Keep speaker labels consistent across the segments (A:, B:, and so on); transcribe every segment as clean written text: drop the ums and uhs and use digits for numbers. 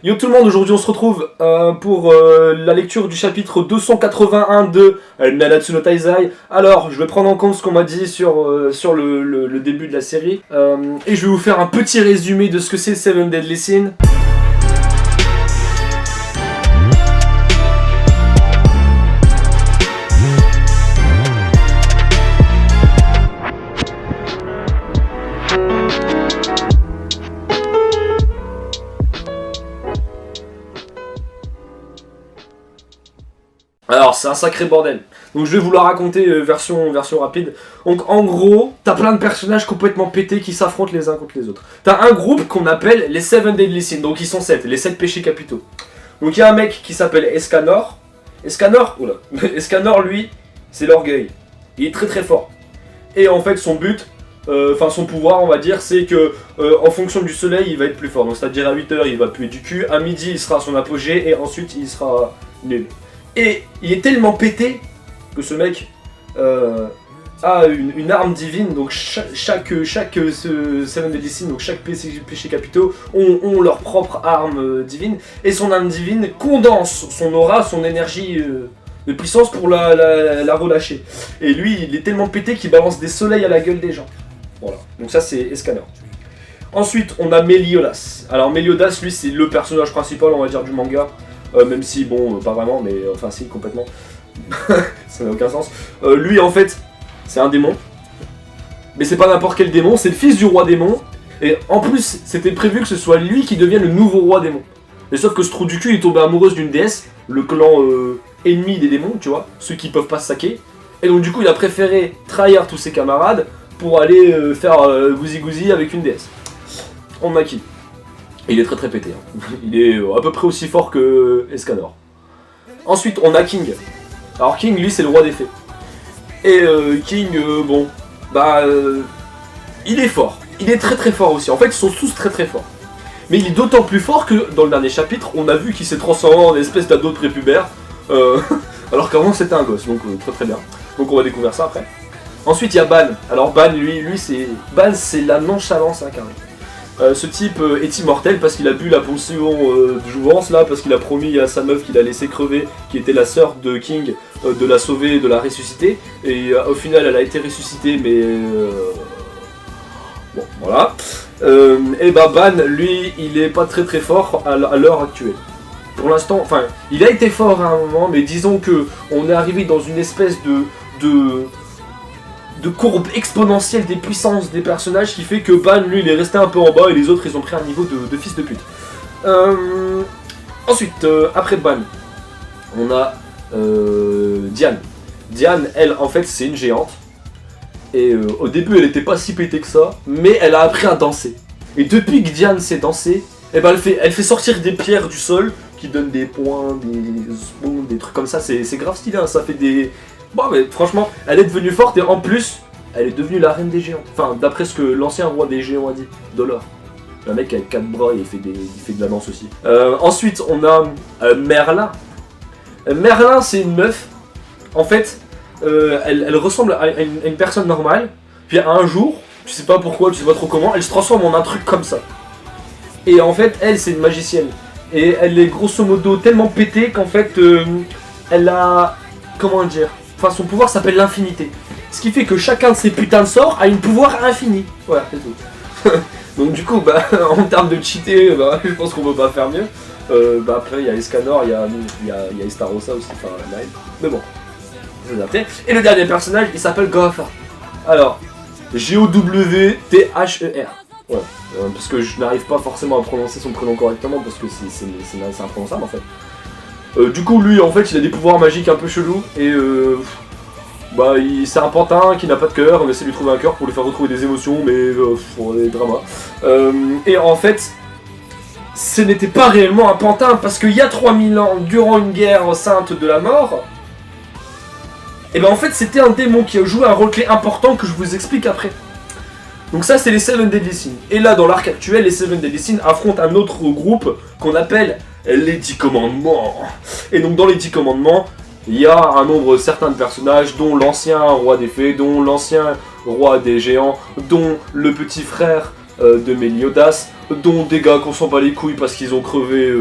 A: Yo tout le monde, aujourd'hui on se retrouve pour la lecture du chapitre 281 de Nanatsu no Taizai. Alors, je vais prendre en compte ce qu'on m'a dit sur le début de la série et je vais vous faire un petit résumé de ce que c'est Seven Deadly Sins. Alors c'est un sacré bordel, donc je vais vous la raconter version rapide. Donc en gros, t'as plein de personnages complètement pétés qui s'affrontent les uns contre les autres. T'as un groupe qu'on appelle les Seven Deadly Sins, donc ils sont 7, les 7 péchés capitaux. Donc il y a un mec qui s'appelle Escanor. Escanor lui, c'est l'orgueil, il est très très fort. Et en fait son but, son pouvoir on va dire, c'est que en fonction du soleil il va être plus fort. Donc c'est-à-dire à 8h il va puer du cul, à midi il sera à son apogée et ensuite il sera nul. Et il est tellement pété que ce mec a une arme divine, donc chaque Seven Deadly Sins, donc chaque péché capitaux ont leur propre arme divine, et son arme divine condense son aura, son énergie de puissance pour la relâcher. Et lui, il est tellement pété qu'il balance des soleils à la gueule des gens. Voilà, donc ça c'est Escanor. Ensuite, on a Meliodas. Alors Meliodas, lui, c'est le personnage principal, on va dire, du manga. Même si, bon, pas vraiment, mais enfin si, complètement. Ça n'a aucun sens. Lui, en fait, c'est un démon. Mais c'est pas n'importe quel démon, c'est le fils du roi démon. Et en plus, c'était prévu que ce soit lui qui devienne le nouveau roi démon. Mais sauf que ce trou du cul est tombé amoureuse d'une déesse, le clan ennemi des démons, tu vois, ceux qui peuvent pas se saquer. Et donc du coup, il a préféré trahir tous ses camarades pour aller faire gousi-gousi avec une déesse. On a qui ? Il est très très pété, hein. Il est à peu près aussi fort que Escanor. Ensuite, on a King. Alors King, lui, c'est le roi des fées. Et King, il est fort. Il est très très fort aussi. En fait, ils sont tous très très forts. Mais il est d'autant plus fort que, dans le dernier chapitre, on a vu qu'il s'est transformé en espèce d'ado prépubère. Alors qu'avant, c'était un gosse, donc très très bien. Donc on va découvrir ça après. Ensuite, il y a Ban. Alors Ban, lui c'est la nonchalance incarnée. Ce type est immortel parce qu'il a bu la potion de jouvence là, parce qu'il a promis à sa meuf qu'il a laissé crever, qui était la sœur de King, de la sauver, de la ressusciter. Et au final elle a été ressuscitée, mais bon voilà. Et bah Ban, lui, il est pas très très fort à l'heure actuelle. Pour l'instant, enfin, il a été fort à un moment, mais disons que on est arrivé dans une espèce de courbe exponentielle des puissances des personnages qui fait que Ban, lui, il est resté un peu en bas et les autres, ils ont pris un niveau de fils de pute. Ensuite, après Ban, on a Diane. Diane, elle, en fait, c'est une géante. Et au début, elle était pas si pétée que ça, mais elle a appris à danser. Et depuis que Diane sait danser, eh ben, elle fait sortir des pierres du sol qui donnent des points, des trucs comme ça. C'est grave stylé, hein, ça fait des... Bon, mais franchement, elle est devenue forte et en plus, elle est devenue la reine des géants. Enfin, d'après ce que l'ancien roi des géants a dit, Dolor. Un mec avec 4 bras et il fait de la danse aussi. Ensuite, on a Merlin. Merlin, c'est une meuf. En fait, elle ressemble à une personne normale. Puis un jour, tu sais pas pourquoi, tu sais pas trop comment, elle se transforme en un truc comme ça. Et en fait, elle, c'est une magicienne. Et elle est grosso modo tellement pétée qu'en fait, elle a... Comment dire ? Enfin, son pouvoir s'appelle l'infinité. Ce qui fait que chacun de ses putains de sorts a un pouvoir infini. Voilà, c'est tout. Donc du coup, en termes de cheater, je pense qu'on peut pas faire mieux. Après, il y a Escanor, il y a Estarossa aussi, enfin, Naël. Mais bon, je vais adapter. Et le dernier personnage, il s'appelle Gothar. Alors, G-O-W-T-H-E-R. Voilà, parce que je n'arrive pas forcément à prononcer son prénom correctement, parce que c'est imprononçable en fait. Du coup, lui, en fait, il a des pouvoirs magiques un peu chelous et c'est un pantin qui n'a pas de cœur. On essaie de lui trouver un cœur pour lui faire retrouver des émotions, mais pour des dramas. Et en fait, ce n'était pas réellement un pantin parce qu'il y a 3000 ans, durant une guerre sainte de la mort, et ben en fait, c'était un démon qui a joué un rôle clé important que je vous explique après. Donc ça, c'est les Seven Deadly Sins. Et là, dans l'arc actuel, les Seven Deadly Sins affrontent un autre groupe qu'on appelle les 10 commandements. Et donc dans les 10 commandements, il y a un nombre certain de personnages, dont l'ancien roi des fées, dont l'ancien roi des géants, dont le petit frère de Meliodas, dont des gars qu'on s'en bat les couilles parce qu'ils ont crevé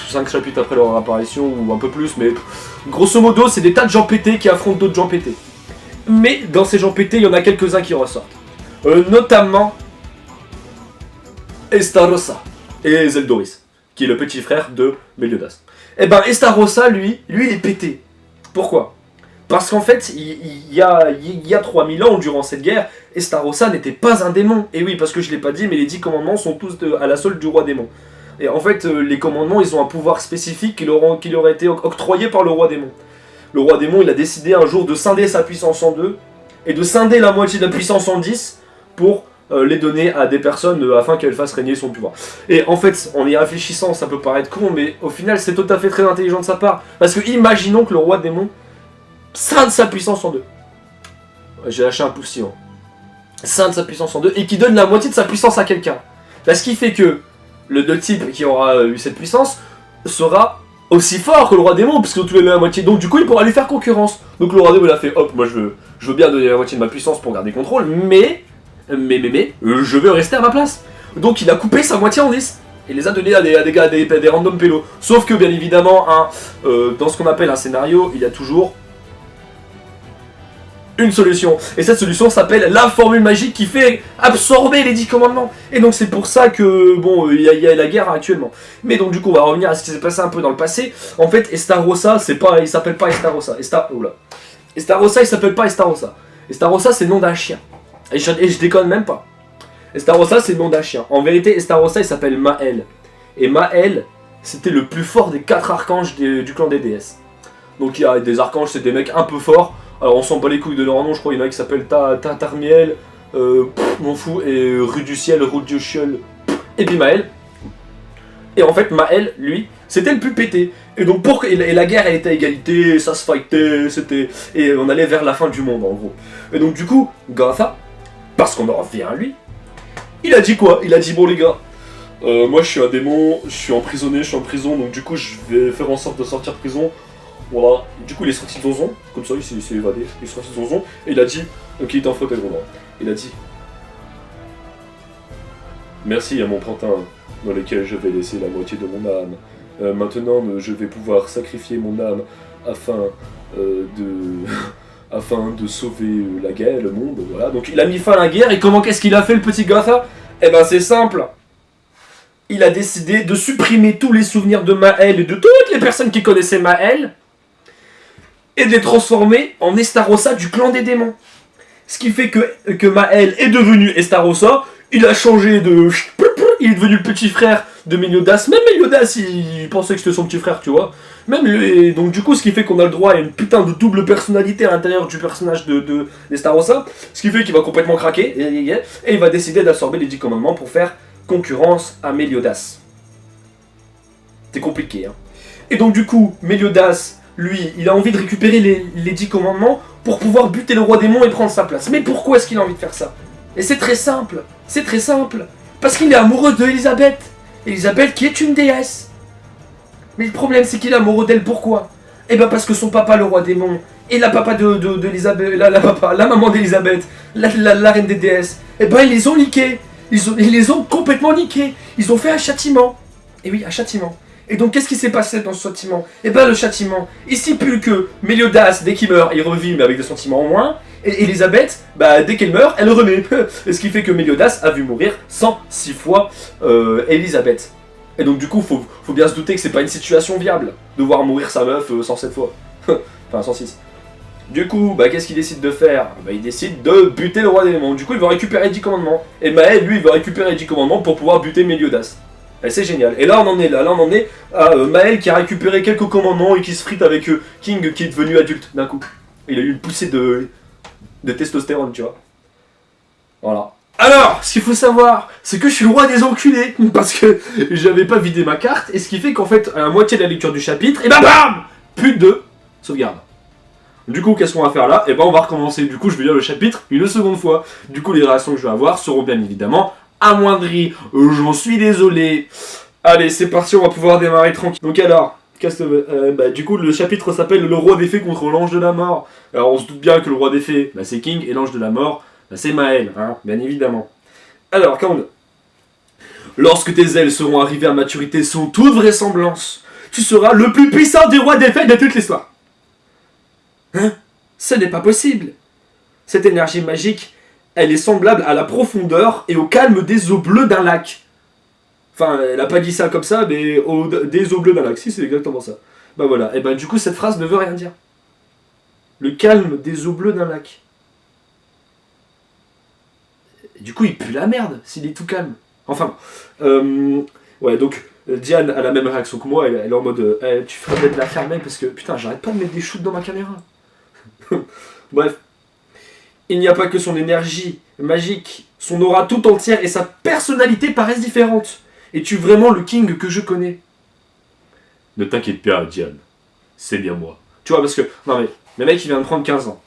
A: 5 chapitres après leur apparition, ou un peu plus, mais grosso modo, c'est des tas de gens pétés qui affrontent d'autres gens pétés. Mais dans ces gens pétés, il y en a quelques-uns qui ressortent. Notamment Estarossa et Zeldoris, qui est le petit frère de Meliodas. Et ben Estarossa, lui, il est pété. Pourquoi ? Parce qu'en fait, il y a 3000 ans, durant cette guerre, Estarossa n'était pas un démon. Et oui, parce que je ne l'ai pas dit, mais les 10 commandements sont tous à la solde du roi démon. Et en fait, les commandements, ils ont un pouvoir spécifique qui leur a été octroyé par le roi démon. Le roi démon, il a décidé un jour de scinder sa puissance en deux, et de scinder la moitié de la puissance en 10, pour les donner à des personnes afin qu'elles fassent régner son pouvoir. Et en fait, en y réfléchissant, ça peut paraître con, mais au final, c'est tout à fait très intelligent de sa part. Parce que imaginons que le roi démon scinde sa puissance en deux. J'ai lâché un poussillon. Scinde sa puissance en deux et qui donne la moitié de sa puissance à quelqu'un. Là, ce qui fait que le type qui aura eu cette puissance sera aussi fort que le roi démon, puisque tous les deux la moitié. Donc du coup, il pourra lui faire concurrence. Donc le roi démon, il a fait, hop, moi je veux bien donner la moitié de ma puissance pour garder contrôle, mais je veux rester à ma place. Donc il a coupé sa moitié en 10. Et les a donnés à des gars, des random pélos. Sauf que, bien évidemment, dans ce qu'on appelle un scénario, il y a toujours une solution. Et cette solution s'appelle la formule magique qui fait absorber les 10 commandements. Et donc c'est pour ça que, bon, il y a la guerre actuellement. Mais donc du coup, on va revenir à ce qui s'est passé un peu dans le passé. En fait, Estarossa, il s'appelle pas Estarossa. Estarossa, il s'appelle pas Estarossa. Estarossa, c'est le nom d'un chien. Et je déconne même pas. Estarossa, c'est le nom d'un chien. En vérité, Estarossa, il s'appelle Maël. Et Maël, c'était le plus fort des 4 archanges du clan des déesses. Donc il y a des archanges, c'est des mecs un peu forts. Alors on s'en bat les couilles de leur nom, je crois qu'il y en a qui s'appellent Tarmiel, m'en fous, et Ruduciel, Rudiuciel, et puis Maël. Et en fait, Maël, lui, c'était le plus pété. Et donc et la guerre, elle était à égalité, ça se fightait, et on allait vers la fin du monde en gros. Et donc du coup, Gotha, parce qu'on en revient à lui, il a dit quoi ? Il a dit, bon les gars, moi je suis un démon, je suis emprisonné, je suis en prison, donc du coup je vais faire en sorte de sortir de prison. Voilà, du coup il est sorti de Zonzon, comme ça il s'est évadé, il est sorti de Zonzon, et il a dit, donc il était en fauteuil roulant, il a dit, merci à mon pantin, dans lequel je vais laisser la moitié de mon âme. Maintenant je vais pouvoir sacrifier mon âme afin afin de sauver la guerre, le monde, voilà. Donc il a mis fin à la guerre, et qu'est-ce qu'il a fait le petit Gotha ? Eh ben c'est simple. Il a décidé de supprimer tous les souvenirs de Maël et de toutes les personnes qui connaissaient Maël, et de les transformer en Estarossa du clan des démons. Ce qui fait que Maël est devenu Estarossa, il a changé de... Il est devenu le petit frère de Meliodas. Même Meliodas, il pensait que c'était son petit frère, tu vois. Et donc du coup, ce qui fait qu'on a le droit à une putain de double personnalité à l'intérieur du personnage d'Estarossa, ce qui fait qu'il va complètement craquer, et il va décider d'absorber les 10 commandements pour faire concurrence à Meliodas. C'est compliqué, hein. Et donc du coup, Meliodas, lui, il a envie de récupérer les 10 commandements pour pouvoir buter le roi démon et prendre sa place. Mais pourquoi est-ce qu'il a envie de faire ça ? Et c'est très simple, parce qu'il est amoureux d'Elisabeth. Elisabeth qui est une déesse. Mais le problème c'est qu'il est amoureux d'elle, pourquoi ? Eh ben parce que son papa, le roi démon, et la papa d'Elisabeth, la maman d'Elisabeth, la reine des déesses, eh ben ils les ont niqués. Ils les ont complètement niqués. Ils ont fait un châtiment. Et oui, un châtiment. Et donc, qu'est-ce qui s'est passé dans ce châtiment ? Eh ben, le châtiment, il stipule que Meliodas, dès qu'il meurt, il revit, mais avec des sentiments en moins. Et Elisabeth, bah, dès qu'elle meurt, elle renaît. Et ce qui fait que Meliodas a vu mourir 106 fois Elisabeth. Et donc, du coup, faut bien se douter que c'est pas une situation viable de voir mourir sa meuf 107 fois. Enfin, 106. Du coup, bah, qu'est-ce qu'il décide de faire ? Bah, il décide de buter le roi des démons. Du coup, il va récupérer 10 commandements. Et Maël, lui, il va récupérer 10 commandements pour pouvoir buter Meliodas. Et c'est génial. Et là, on en est à Maël qui a récupéré quelques commandements et qui se frite avec King qui est devenu adulte d'un coup. Il a eu une poussée de testostérone, tu vois. Voilà. Alors, ce qu'il faut savoir, c'est que je suis le roi des enculés. Parce que j'avais pas vidé ma carte. Et ce qui fait qu'en fait, à la moitié de la lecture du chapitre, et bah bam ! Plus de sauvegarde. Du coup, qu'est-ce qu'on va faire là ? Et ben on va recommencer. Du coup, je vais lire le chapitre une seconde fois. Du coup, les réactions que je vais avoir seront bien évidemment amoindries. J'en suis désolé. Allez, c'est parti, on va pouvoir démarrer tranquille. Donc alors, du coup, le chapitre s'appelle Le roi des fées contre l'ange de la mort. Alors, on se doute bien que le roi des fées, bah, c'est King, et l'ange de la mort, bah, c'est Maël, hein, bien évidemment. Alors, quand Lorsque tes ailes seront arrivées à maturité selon toute vraisemblance, tu seras le plus puissant des rois des fées de toute l'histoire. Hein? Ce n'est pas possible. Cette énergie magique, elle est semblable à la profondeur et au calme des eaux bleues d'un lac. Enfin, elle a pas dit ça comme ça, mais des eaux bleues d'un lac. Si, c'est exactement ça. Bah voilà. Et ben du coup, cette phrase ne veut rien dire. Le calme des eaux bleues d'un lac. Et du coup, il pue la merde s'il est tout calme. Enfin, ouais, donc Diane a la même réaction que moi. Elle est en mode, tu ferais peut-être la fermer parce que putain, j'arrête pas de mettre des shoots dans ma caméra. Bref. Il n'y a pas que son énergie magique, son aura tout entière et sa personnalité paraissent différentes. Es-tu vraiment le king que je connais? Ne t'inquiète pas, Diane. C'est bien moi. Tu vois, parce que... Non mais, le mec, il vient de prendre 15 ans.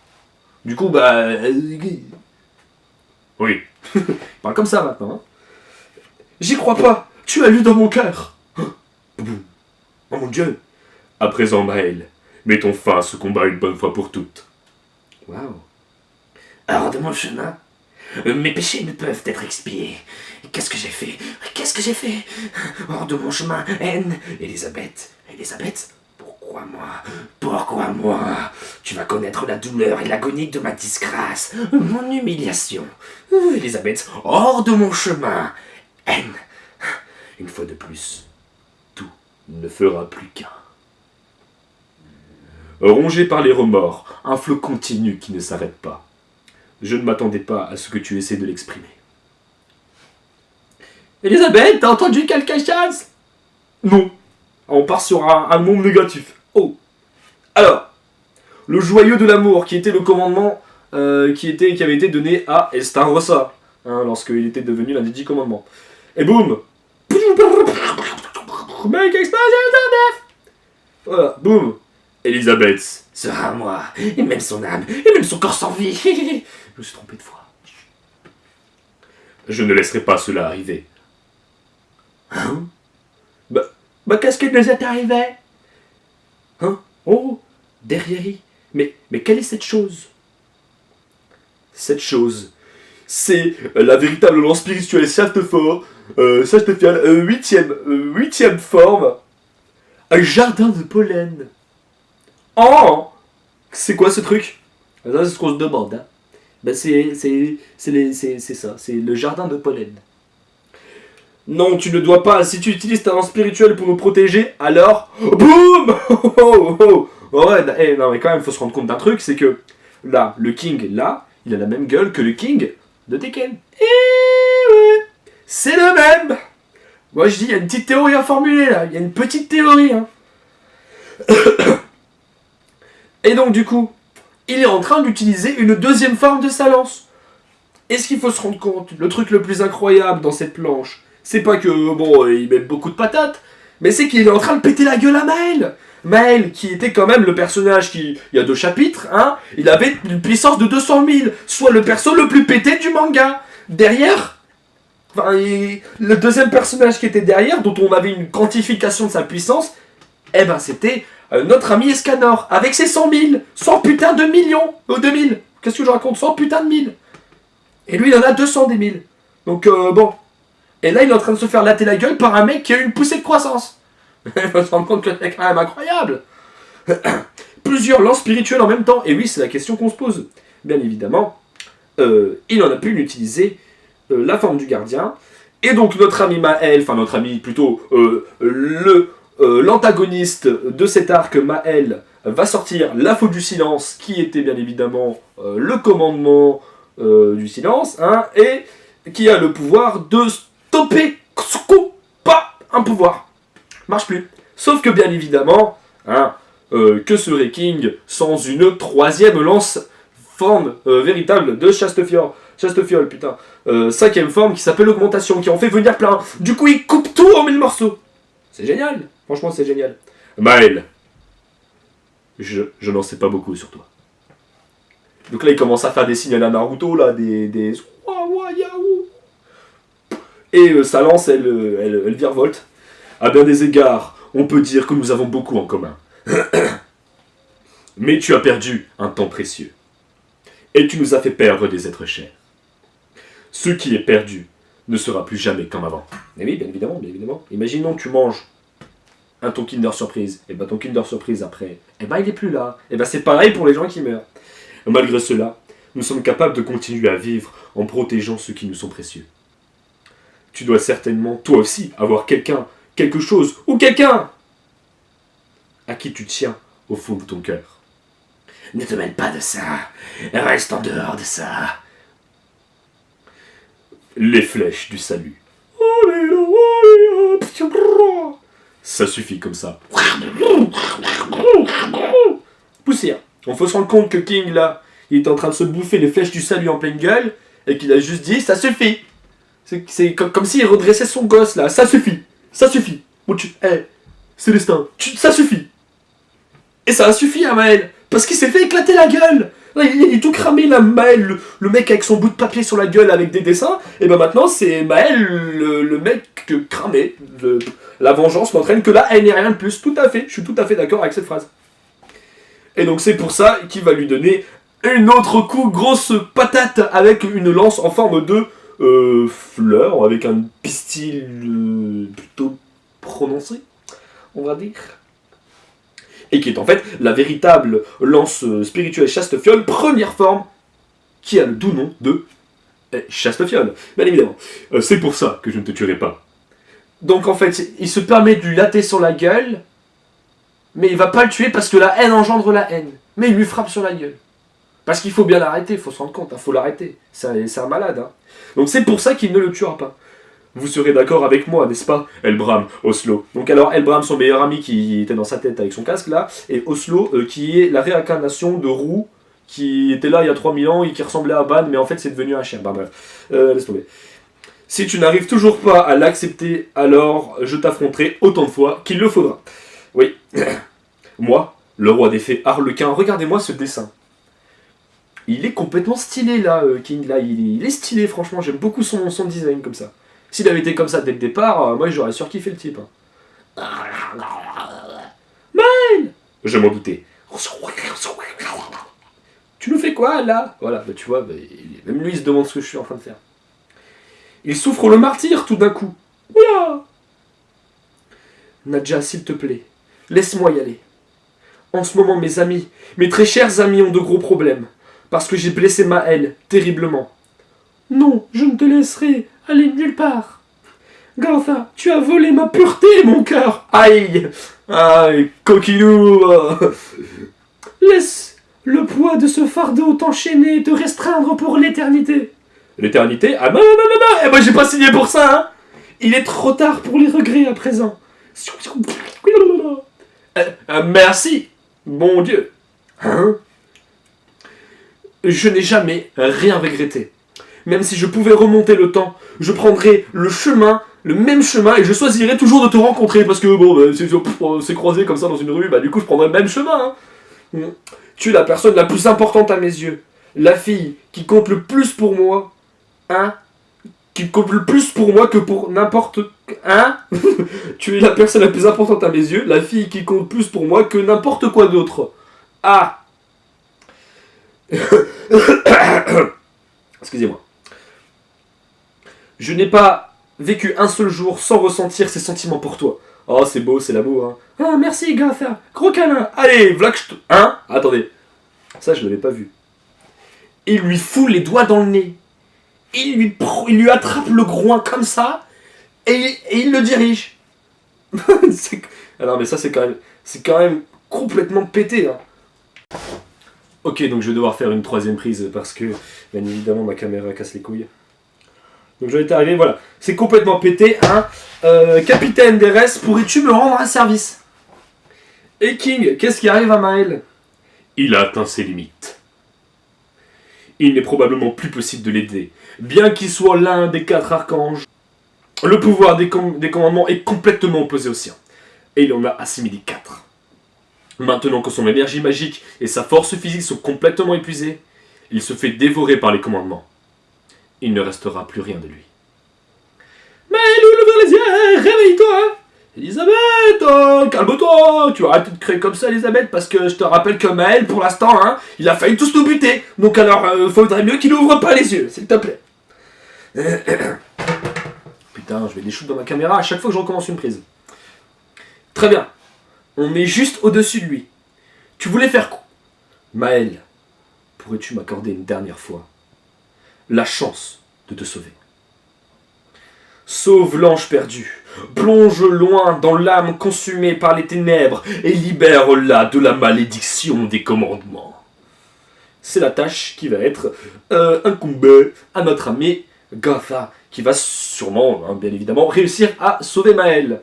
A: Du coup, bah... Oui. Il parle comme ça, maintenant. Hein. J'y crois pas. Tu as lu dans mon cœur. Oh mon Dieu. À présent, Maël, mettons fin à ce combat une bonne fois pour toutes. Waouh. Hors de mon chemin. Mes péchés ne peuvent être expiés. Qu'est-ce que j'ai fait? Qu'est-ce que j'ai fait? Hors de mon chemin, haine. Elisabeth. Elisabeth? Pourquoi moi? Pourquoi moi? Tu vas connaître la douleur et l'agonie de ma disgrâce, mon humiliation. Elisabeth, hors de mon chemin. Haine. Une fois de plus, tout ne fera plus qu'un. Rongé par les remords, un flot continu qui ne s'arrête pas. Je ne m'attendais pas à ce que tu essaies de l'exprimer. Elisabeth, t'as entendu quelque chose? Non. On part sur un monde négatif. Oh. Alors, le joyeux de l'amour, qui était le commandement qui avait été donné à Estarossa, hein, lorsqu'il était devenu l'un des 10 commandements. Et boum. Make explosion of death. Voilà, boum. Elisabeth sera moi, et même son âme, et même son corps sans vie. Je me suis trompé de fois. Je ne laisserai pas cela arriver. Hein? Bah qu'est-ce qui nous est arrivé? Hein? Oh, derrière. Mais quelle est cette chose? Cette chose, c'est la véritable lance spirituelle Chastefiol, huitième forme, un jardin de pollen. Oh! C'est quoi ce truc? Ça, c'est ce qu'on se demande. Hein. Ben c'est ça, c'est le jardin de pollen. Non, tu ne dois pas. Si tu utilises ta lance spirituelle pour nous protéger, alors... Boum! Ouais, non, mais quand même, il faut se rendre compte d'un truc, c'est que là, le king, là, il a la même gueule que le king de Tekken. Et ouais, c'est le même! Moi, je dis, il y a une petite théorie à formuler, là. Il y a une petite théorie, hein. Et donc, du coup, il est en train d'utiliser une deuxième forme de sa lance. Et ce qu'il faut se rendre compte, le truc le plus incroyable dans cette planche, c'est pas que, bon, il met beaucoup de patates, mais c'est qu'il est en train de péter la gueule à Maël. Maël, qui était quand même le personnage qui, il y a 2 chapitres, hein, il avait une puissance de 200 000, soit le perso le plus pété du manga. Derrière, enfin, le deuxième personnage qui était derrière, dont on avait une quantification de sa puissance, eh ben c'était notre ami Escanor, avec ses 100 000, 100 putain de millions, 2000, qu'est-ce que je raconte, 100 putain de 1000. Et lui, il en a 200 des 1000. Donc, bon. Et là, il est en train de se faire latter la gueule par un mec qui a une poussée de croissance. Il faut se rendre compte que c'est quand même incroyable. Plusieurs lances spirituelles en même temps. Et oui, c'est la question qu'on se pose. Bien évidemment, il en a pu utiliser la forme du gardien. Et donc, notre ami Maël, enfin, notre ami plutôt, l'antagoniste de cet arc, Maël, va sortir la faute du silence, qui était bien évidemment le commandement du silence, hein, et qui a le pouvoir de stopper pas un pouvoir. Marche plus. Sauf que bien évidemment, hein, que serait King sans une troisième lance forme véritable de Chastefiol, putain. 5ème forme qui s'appelle l'augmentation, qui en fait venir plein. Du coup, il coupe tout en 1000 morceaux. C'est génial. Franchement, c'est génial. Maël, je n'en sais pas beaucoup sur toi. Donc là, il commence à faire des signes à la Naruto, là, des... Et sa lance, elle virevolte. À bien des égards, on peut dire que nous avons beaucoup en commun. Mais tu as perdu un temps précieux. Et tu nous as fait perdre des êtres chers. Ce qui est perdu ne sera plus jamais comme avant. Et oui, bien évidemment, bien évidemment. Imaginons que tu manges ton Kinder Surprise. Et ben ton Kinder Surprise après, et ben il est plus là. Et ben c'est pareil pour les gens qui meurent. Malgré cela, nous sommes capables de continuer à vivre en protégeant ceux qui nous sont précieux. Tu dois certainement, toi aussi, avoir quelqu'un, quelque chose, ou quelqu'un à qui tu tiens au fond de ton cœur. Ne te mêle pas de ça. Reste en dehors de ça. Les flèches du salut. Ça suffit comme ça. Poussière. On faut se rendre compte que King, là, il est en train de se bouffer les flèches du salut en pleine gueule, et qu'il a juste dit, ça suffit. C'est comme s'il redressait son gosse, là. Ça suffit. Ça suffit. Bon, Célestin, ça suffit. Et ça a suffi à Maël, parce qu'il s'est fait éclater la gueule. Là, il est tout cramé, là, Maël, le mec avec son bout de papier sur la gueule avec des dessins, et ben maintenant, c'est Maël, le mec cramé. La vengeance n'entraîne que la haine et rien de plus. Tout à fait, je suis tout à fait d'accord avec cette phrase. Et donc c'est pour ça qu'il va lui donner une autre coup, grosse patate, avec une lance en forme de fleur, avec un pistil plutôt prononcé, on va dire. Et qui est en fait la véritable lance spirituelle Chastefiole, première forme, qui a le doux nom de Chastefiole, bien évidemment. C'est pour ça que je ne te tuerai pas. Donc en fait, il se permet de lui latter sur la gueule, mais il va pas le tuer parce que la haine engendre la haine. Mais il lui frappe sur la gueule. Parce qu'il faut bien l'arrêter, il faut se rendre compte, il faut l'arrêter. C'est un malade. Hein. Donc c'est pour ça qu'il ne le tuera pas. Vous serez d'accord avec moi, n'est-ce pas, Elbram, Oslo. Donc alors, Elbram, son meilleur ami qui était dans sa tête avec son casque là, et Oslo, qui est la réincarnation de Roux, qui était là il y a 3000 ans et qui ressemblait à Ban, mais en fait c'est devenu un chien. Bah bref, laisse tomber. Si tu n'arrives toujours pas à l'accepter, alors je t'affronterai autant de fois qu'il le faudra. Oui, moi, le roi des fées Harlequin, regardez-moi ce dessin. Il est complètement stylé là, King, là, il est stylé franchement, j'aime beaucoup son design comme ça. S'il avait été comme ça dès le départ, moi j'aurais surkiffé le type. Hein. Man, je m'en doutais. Tu nous fais quoi là? Voilà, bah, tu vois, même lui il se demande ce que je suis en train de faire. Il souffre le martyr tout d'un coup. Oula! Nadja, s'il te plaît, laisse-moi y aller. En ce moment, mes amis, mes très chers amis ont de gros problèmes. Parce que j'ai blessé Maël terriblement. Non, je ne te laisserai aller nulle part. Gantha, tu as volé ma pureté, mon cœur. Aïe! Aïe, coquinou! Laisse le poids de ce fardeau t'enchaîner et te restreindre pour l'éternité. L'éternité? Ah non, eh ben j'ai pas signé pour ça, hein. Il est trop tard pour les regrets à présent. Merci, bon Dieu. Hein? Je n'ai jamais rien regretté. Même si je pouvais remonter le temps, je prendrais le même chemin, et je choisirais toujours de te rencontrer, parce que bon, si on s'est croisé comme ça dans une rue, bah du coup je prendrais le même chemin. Hein. Tu es la personne la plus importante à mes yeux. La fille qui compte le plus pour moi. Hein? Qui compte le plus pour moi que pour n'importe... Hein? Tu es la personne la plus importante à mes yeux, la fille qui compte plus pour moi que n'importe quoi d'autre. Ah! Excusez-moi. Je n'ai pas vécu un seul jour sans ressentir ces sentiments pour toi. Oh, c'est beau, c'est l'amour, hein. Ah, merci, Gantha. Gros câlin. Allez, vlac, hein? Attendez. Ça, je l'avais pas vu. Il lui fout les doigts dans le nez. Il lui attrape le groin comme ça, et il le dirige. Alors, mais ça, c'est quand même complètement pété, hein. Ok, donc je vais devoir faire une troisième prise, parce que, bien évidemment, ma caméra casse les couilles. Donc j'en étais arrivé, voilà. C'est complètement pété, hein. Capitaine Derès, pourrais-tu me rendre un service? Et King, qu'est-ce qui arrive à Maël? Il a atteint ses limites. Il n'est probablement plus possible de l'aider. Bien qu'il soit l'un des 4 archanges, le pouvoir des commandements est complètement opposé au sien. Et il en a assimilé 4. Maintenant que son énergie magique et sa force physique sont complètement épuisées, il se fait dévorer par les commandements. Il ne restera plus rien de lui. Maël, ouvre les yeux, réveille-toi! Elisabeth, calme-toi! Tu vas arrêter de crier comme ça, Elisabeth, parce que je te rappelle que Maël, pour l'instant, hein, il a failli tous nous buter. Donc alors, faudrait mieux qu'il ouvre pas les yeux, s'il te plaît. putain, je vais des shoots dans ma caméra à chaque fois que je recommence une prise. Très bien. On met juste au-dessus de lui. Tu voulais faire quoi? Maël, pourrais-tu m'accorder une dernière fois la chance de te sauver? Sauve l'ange perdu, plonge loin dans l'âme consumée par les ténèbres et libère-la de la malédiction des commandements. C'est la tâche qui va être incombée à notre ami Gotha, qui va sûrement, hein, bien évidemment, réussir à sauver Maël.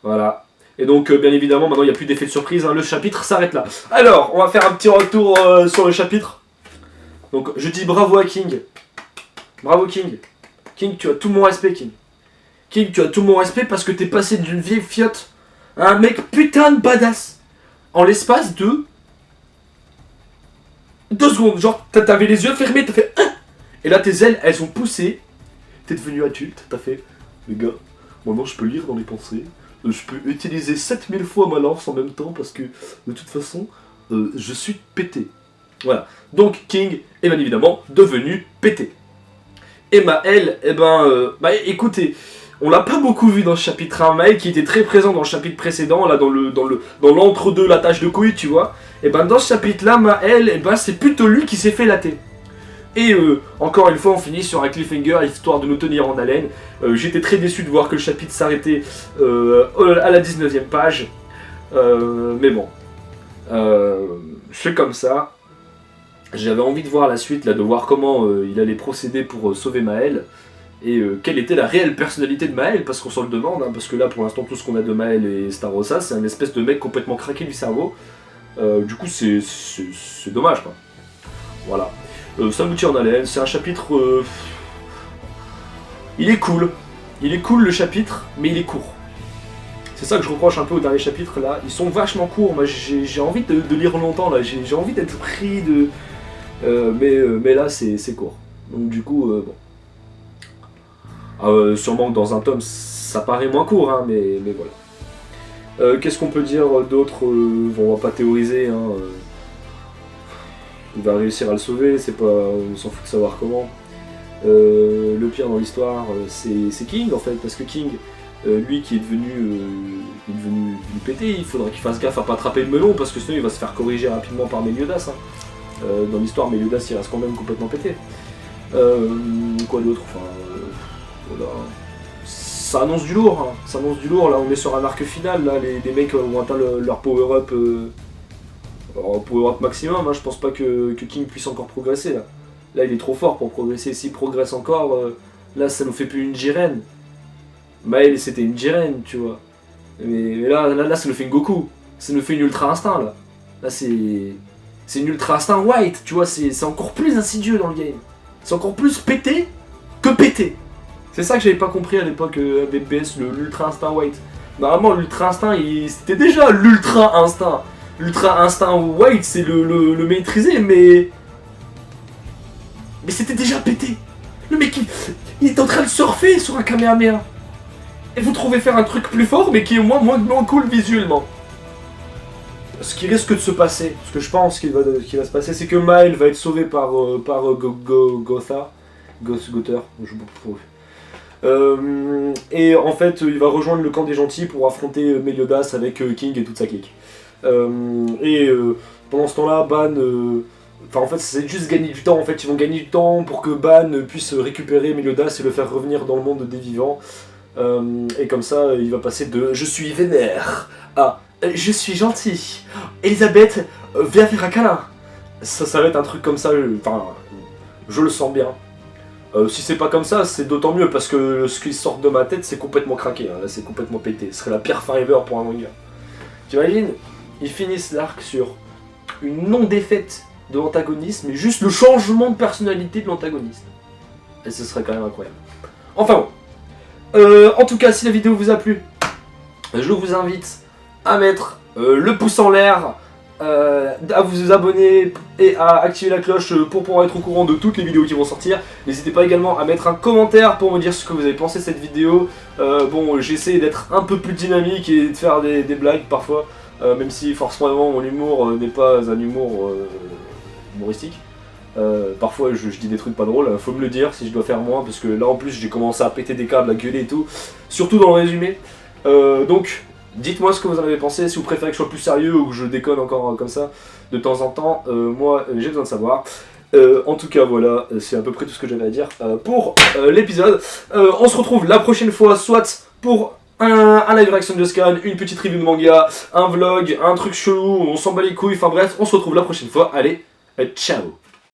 A: Voilà. Et donc, bien évidemment, maintenant il n'y a plus d'effet de surprise, hein, le chapitre s'arrête là. Alors, on va faire un petit retour sur le chapitre. Donc, je dis bravo à King. Bravo King. King, tu as tout mon respect, King. King, tu as tout mon respect parce que t'es passé d'une vieille fiotte à un mec putain de badass. En l'espace de 2 secondes. Genre, t'avais les yeux fermés, t'as fait hein. Et là, tes ailes, elles ont poussé. T'es devenu adulte, t'as fait les gars, maintenant je peux lire dans les pensées. Je peux utiliser 7000 fois ma lance en même temps parce que de toute façon, je suis pété. Voilà. Donc King est bien évidemment devenu pété. Et Maël, bah écoutez, on l'a pas beaucoup vu dans ce chapitre 1. Maël qui était très présent dans le chapitre précédent, là dans l'entre-deux, la tâche de couille, tu vois. Et ben dans ce chapitre-là, Maël, c'est plutôt lui qui s'est fait latter. Et encore une fois, on finit sur un cliffhanger, histoire de nous tenir en haleine. J'étais très déçu de voir que le chapitre s'arrêtait à la 19e page. Mais bon, c'est comme ça. J'avais envie de voir la suite, là, de voir comment il allait procéder pour sauver Maël. Et quelle était la réelle personnalité de Maël, parce qu'on s'en le demande. Hein, parce que là, pour l'instant, tout ce qu'on a de Maël et Starossa, c'est un espèce de mec complètement craqué du cerveau. Du coup, c'est dommage, quoi. Voilà. Ça nous tire en haleine, c'est un chapitre... Il est cool. Il est cool le chapitre, mais il est court. C'est ça que je reproche un peu au dernier chapitre là. Ils sont vachement courts, moi j'ai envie de lire longtemps là, j'ai envie d'être pris de... mais là c'est court. Donc du coup, bon. Sûrement que dans un tome ça paraît moins court, hein, mais voilà. Qu'est-ce qu'on peut dire d'autre? Bon, on va pas théoriser, hein. Il va réussir à le sauver, c'est pas, on s'en fout de savoir comment. Le pire dans l'histoire, c'est King en fait, parce que King, lui qui est devenu pété, il faudra qu'il fasse gaffe à pas attraper le melon, parce que sinon il va se faire corriger rapidement par Meliodas. Hein. Dans l'histoire, Meliodas il reste quand même complètement pété. Quoi d'autre? Enfin, voilà. Ça annonce du lourd, hein. Ça annonce du lourd. Là on est sur un arc final, là les mecs ont atteint leur power-up. Power-up maximum, hein. Je pense pas que King puisse encore progresser là. Là il est trop fort pour progresser, s'il progresse encore, là ça nous fait plus une Jiren. Maël c'était une Jiren, tu vois. Mais là ça nous fait une Goku, ça nous fait une Ultra Instinct là. Là c'est une Ultra Instinct White, tu vois, c'est encore plus insidieux dans le game. C'est encore plus pété que pété. C'est ça que j'avais pas compris à l'époque avec BS, l'Ultra Instinct White. Normalement l'Ultra Instinct, c'était déjà l'Ultra Instinct. L'Ultra Instinct White, c'est le maîtriser, mais c'était déjà pété. Le mec, il est en train de surfer sur un Kamehameha. Et vous trouvez faire un truc plus fort, mais qui est moins cool visuellement. Ce qui risque de se passer, ce que je pense qu'il va se passer, c'est que Maël va être sauvé par Gotha. Gother, je et en fait, il va rejoindre le camp des gentils pour affronter Meliodas avec King et toute sa clique. Pendant ce temps-là, Ban... Enfin, en fait, c'est juste gagner du temps. En fait, ils vont gagner du temps pour que Ban puisse récupérer Meliodas et le faire revenir dans le monde des vivants. Et comme ça, il va passer de « Je suis vénère » à « Je suis gentil ». Elisabeth, viens faire un câlin. Ça va être un truc comme ça. Enfin, je le sens bien. Si c'est pas comme ça, c'est d'autant mieux parce que ce qui sort de ma tête, c'est complètement craqué. Hein. Là, c'est complètement pété. Ce serait la pire fin ever pour un manga. T'imagines? Ils finissent l'arc sur une non-défaite de l'antagoniste, mais juste le changement de personnalité de l'antagoniste. Et ce serait quand même incroyable. Enfin bon. En tout cas, si la vidéo vous a plu, je vous invite à mettre le pouce en l'air, à vous abonner et à activer la cloche pour pouvoir être au courant de toutes les vidéos qui vont sortir. N'hésitez pas également à mettre un commentaire pour me dire ce que vous avez pensé de cette vidéo. Bon, j'essaie d'être un peu plus dynamique et de faire des blagues parfois. Même si forcément mon humour n'est pas un humour humoristique. Parfois je dis des trucs pas drôles, faut me le dire si je dois faire moins, parce que là en plus j'ai commencé à péter des câbles, à gueuler et tout, surtout dans le résumé. Donc dites-moi ce que vous en avez pensé, si vous préférez que je sois plus sérieux ou que je déconne encore comme ça de temps en temps. Moi j'ai besoin de savoir. En tout cas voilà, c'est à peu près tout ce que j'avais à dire pour l'épisode. On se retrouve la prochaine fois, soit pour un live reaction de Scan, une petite review de manga, un vlog, un truc chelou, on s'en bat les couilles, enfin bref, on se retrouve la prochaine fois. Allez, ciao.